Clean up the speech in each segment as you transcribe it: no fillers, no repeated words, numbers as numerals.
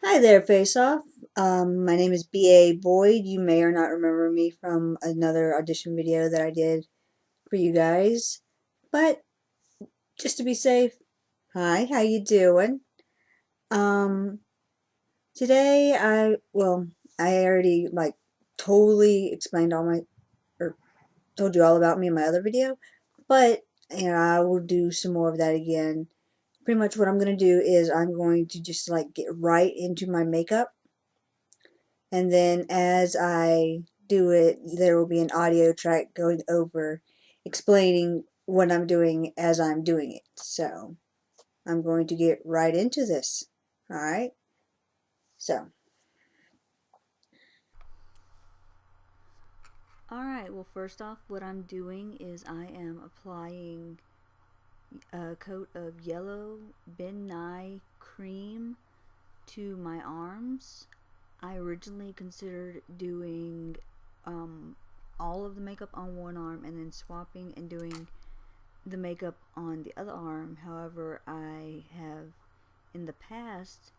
Hi there, Face Off. My name is B.A. Boyd. You may or not remember me from another audition video that I did for you guys. But just to be safe, hi, how you doing? Um, Today I already totally explained or told you all about me in my other video, but I will do some more of that again. Pretty much what I'm going to do is I'm going to just get right into my makeup. And then as I do it, there will be an audio track going over explaining what I'm doing as I'm doing it. So I'm going to get right into this. All right. So, Alright, well, first off, what I'm doing is I am applying a coat of yellow Ben Nye cream to my arms. I originally considered doing all of the makeup on one arm and then swapping and doing the makeup on the other arm. However, I have in the past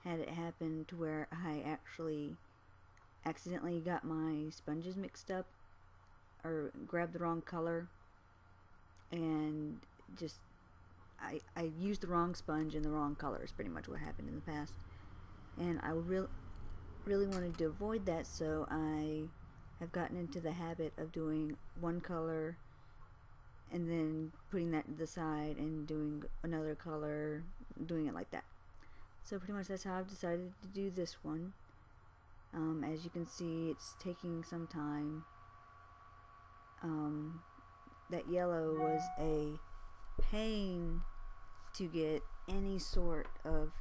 had it happen to where I actually accidentally got my sponges mixed up or grabbed the wrong color and just I used the wrong sponge in the wrong color is pretty much what happened in the past. And I really wanted to avoid that, so I have gotten into the habit of doing one color and then putting that to the side and doing another color, doing it like that. So pretty much that's how I've decided to do this one. As you can see, it's taking some time. That yellow was a pain to get any sort of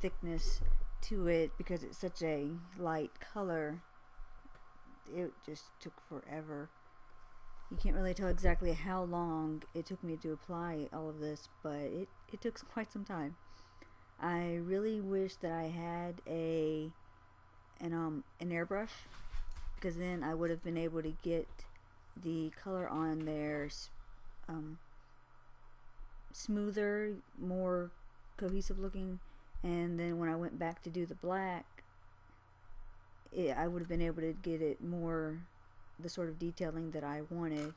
thickness to it because it's such a light color. It just took forever. You can't really tell exactly how long it took me to apply all of this, but it took quite some time. I really wish that I had an airbrush, because then I would have been able to get the color on there um, smoother, more cohesive looking, and then when I went back to do the black, I would have been able to get it more the sort of detailing that I wanted.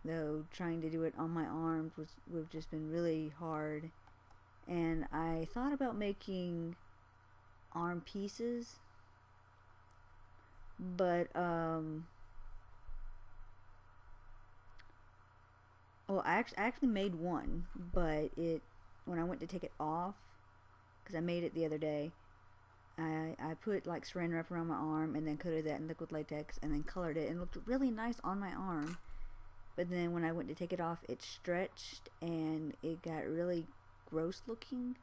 Though trying to do it on my arms would have just been really hard. And I thought about making arm pieces, but well, I actually made one, but it when I went to take it off, because I made it the other day, I put like saran wrap around my arm and then coated that in liquid latex and then colored it and it looked really nice on my arm. But then when I went to take it off, it stretched and it got really gross looking.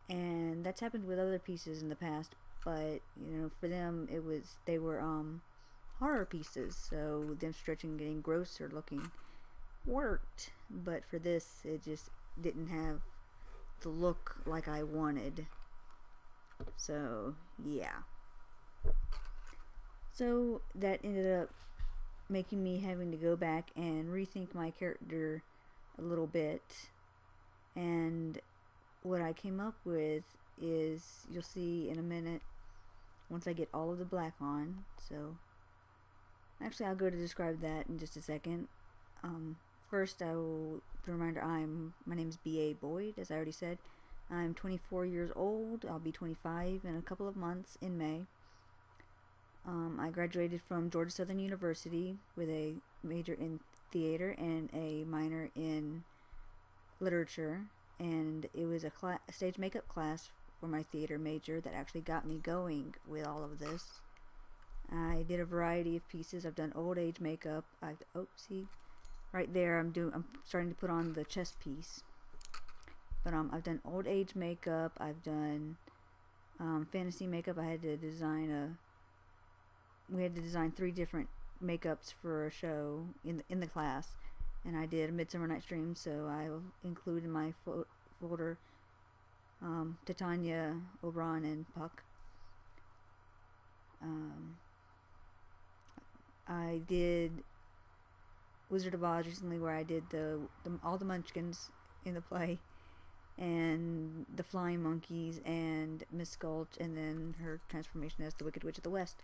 And that's happened with other pieces in the past, but for them they were horror pieces, so them stretching and getting grosser looking worked. But for this, it just didn't have the look like I wanted. So, yeah. So that ended up making me having to go back and rethink my character a little bit. And what I came up with is, you'll see in a minute once I get all of the black on. So, actually, I'll go to describe that in just a second. First, I will the reminder my name is B.A. Boyd, as I already said. I'm 24 years old. I'll be 25 in a couple of months in May. I graduated from Georgia Southern University with a major in theater and a minor in literature, and it was a stage makeup class for my theater major that actually got me going with all of this. I did a variety of pieces. I've done old age makeup. See, right there I'm starting to put on the chest piece. But I've done old age makeup. I've done fantasy makeup. We had to design 3 different makeups for a show in the class, and I did a Midsummer Night's Dream, so I will include in my folder Titania, Oberon, and Puck. I did Wizard of Oz recently, where I did all the Munchkins in the play, and the Flying Monkeys and Miss Gulch, and then her transformation as the Wicked Witch of the West.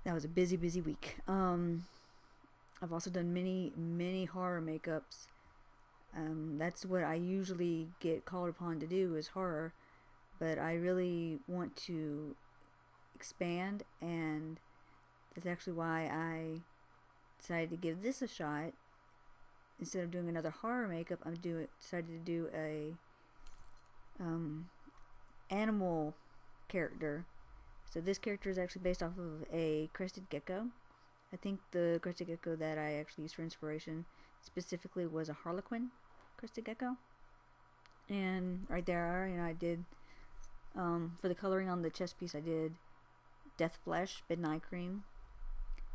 That was a busy, busy week. I've also done many horror makeups. That's what I usually get called upon to do, is horror, but I really want to expand, and that's actually why I decided to give this a shot. Instead of doing another horror makeup, decided to do a animal character. So this character is actually based off of a Crested Gecko. I think the Crested Gecko that I actually used for inspiration specifically was a Harlequin Crested Gecko. And right there, I did, for the coloring on the chest piece, I did Death Flesh, Ben Nye cream,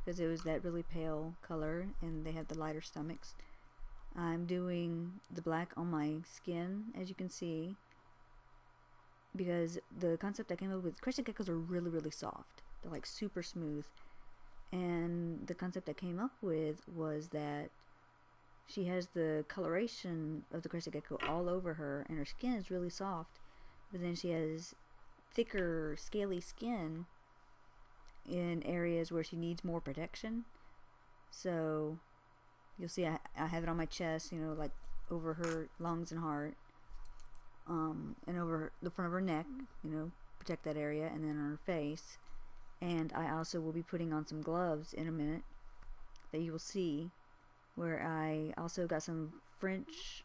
because it was that really pale color, and they have the lighter stomachs. I'm doing the black on my skin, as you can see, because the concept I came up with, Crested Geckos are really, really soft. They're like super smooth. And the concept I came up with was that she has the coloration of the Crested Gecko all over her, and her skin is really soft, but then she has thicker, scaly skin in areas where she needs more protection. So you'll see I have it on my chest, like over her lungs and heart, and over the front of her neck, protect that area, and then on her face. And I also will be putting on some gloves in a minute that you will see, where I also got some French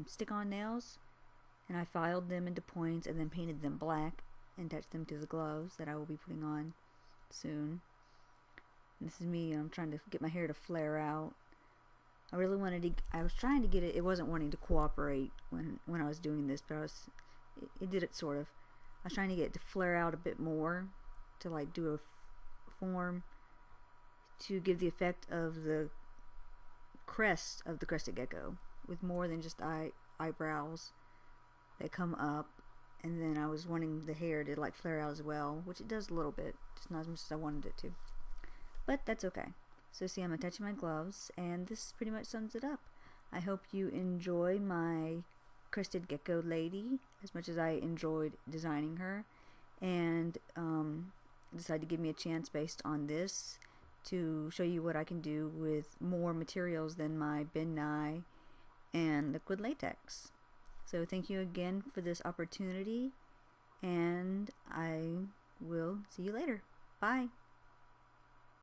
stick-on nails, and I filed them into points and then painted them black and attached them to the gloves that I will be putting on soon. And this is me. I'm trying to get my hair to flare out. I was trying to get it. It wasn't wanting to cooperate when I was doing this, but it did it sort of. I was trying to get it to flare out a bit more, to like do a form to give the effect of the crest of the Crested Gecko, with more than just eyebrows that come up. And then I was wanting the hair to like flare out as well, which it does a little bit, just not as much as I wanted it to, but that's okay. So see, I'm attaching my gloves, and this pretty much sums it up. I hope you enjoy my Crested Gecko lady as much as I enjoyed designing her, and decided to give me a chance based on this to show you what I can do with more materials than my Ben Nye and liquid latex. So thank you again for this opportunity, and I will see you later. Bye.